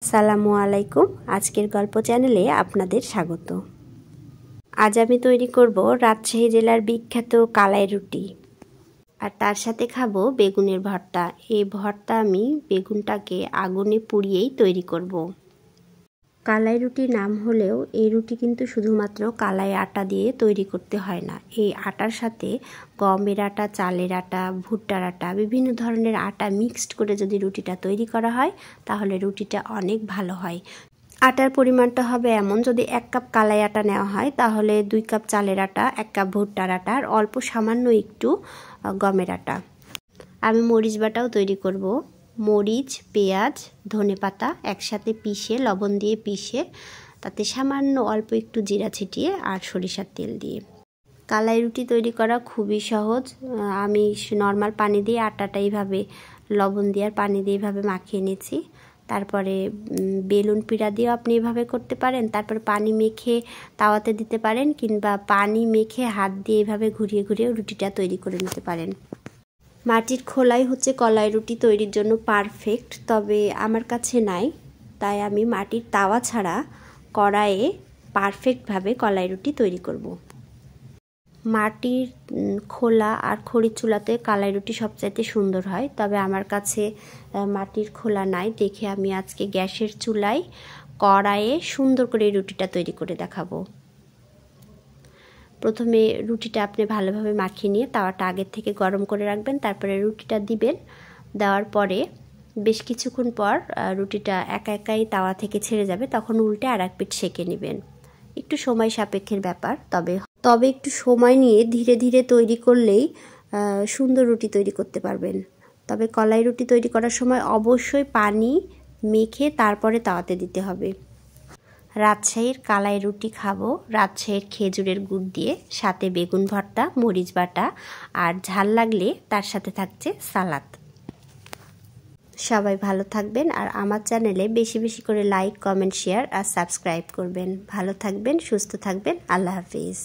আসসালামু আলাইকুম। আজকের গল্প চ্যানেলে আপনাদের স্বাগত। আজ আমি তৈরি করব রাজশাহী জেলার বিখ্যাত কালাই রুটি, আর তার সাথে খাবো বেগুনের ভর্তা। এই ভর্তা আমি বেগুনটাকে আগুনে পুড়িয়েই তৈরি করব। কালাই রুটি নাম হলেও এই রুটি কিন্তু শুধুমাত্র কালাই আটা দিয়ে তৈরি করতে হয় না। এই আটার সাথে গমের আটা, চালের আটা, ভুট্টার আটা, বিভিন্ন ধরনের আটা মিক্সড করে যদি রুটিটা তৈরি করা হয় তাহলে রুটিটা অনেক ভালো হয়। আটার পরিমাণটা হবে এমন, যদি 1 কাপ কালাই আটা নেওয়া হয় তাহলে 2 কাপ চালের আটা, 1 কাপ ভুট্টার আটা আর অল্প সামান্য একটু গমের আটা। আমি মরিচ বাটাও তৈরি করব। মরিচ, পেঁয়াজ, ধনেপাতা একসাথে পিষে, লবণ দিয়ে পিষে, তাতে সামান্য অল্প একটু জিরা ছিটিয়ে আর সরিষার তেল দিয়ে। কালাই রুটি তৈরি করা খুবই সহজ। আমি নর্মাল পানি দিয়ে আটাটা এইভাবে লবণ দিয়ে আর পানি দিয়ে এইভাবে মাখিয়ে নিয়েছি। তারপরে বেলুন পিড়া দিয়েও আপনি এভাবে করতে পারেন। তারপরে পানি মেখে তাওয়াতে দিতে পারেন, কিংবা পানি মেখে হাত দিয়ে এইভাবে ঘুরিয়ে ঘুরিয়ে রুটিটা তৈরি করে নিতে পারেন। মাটির খোলাই হচ্ছে কলাই রুটি তৈরির জন্য পারফেক্ট, তবে আমার কাছে নাই, তাই আমি মাটির তাওয়া ছাড়া কড়াইয়ে পারফেক্টভাবে কলাই রুটি তৈরি করব। মাটির খোলা আর খড়ির চুলাতে কালাই রুটি সবচাইতে সুন্দর হয়, তবে আমার কাছে মাটির খোলা নাই দেখে আমি আজকে গ্যাসের চুলায় কড়াইয়ে সুন্দর করে রুটিটা তৈরি করে দেখাবো। প্রথমে রুটিটা আপনি ভালোভাবে মাখিয়ে নিয়ে তাওয়াটা আগের থেকে গরম করে রাখবেন, তারপরে রুটিটা দিবেন। দেওয়ার পরে বেশ কিছুক্ষণ পর রুটিটা একা একাই তাওয়া থেকে ছেড়ে যাবে, তখন উল্টে আর এক পিঠ সেঁকে নেবেন। একটু সময় সাপেক্ষের ব্যাপার, তবে একটু সময় নিয়ে ধীরে ধীরে তৈরি করলেই সুন্দর রুটি তৈরি করতে পারবেন। তবে কলাই রুটি তৈরি করার সময় অবশ্যই পানি মেখে তারপরে তাওয়াতে দিতে হবে। রাজশাহীর কালাই রুটি খাবো রাজশাহীর খেজুরের গুড় দিয়ে, সাথে বেগুন ভর্তা, মরিচ বাটা আর ঝাল লাগলে তার সাথে থাকছে সালাদ। সবাই ভালো থাকবেন, আর আমার চ্যানেলে বেশি বেশি করে লাইক, কমেন্ট, শেয়ার আর সাবস্ক্রাইব করবেন। ভালো থাকবেন, সুস্থ থাকবেন। আল্লাহ হাফিজ।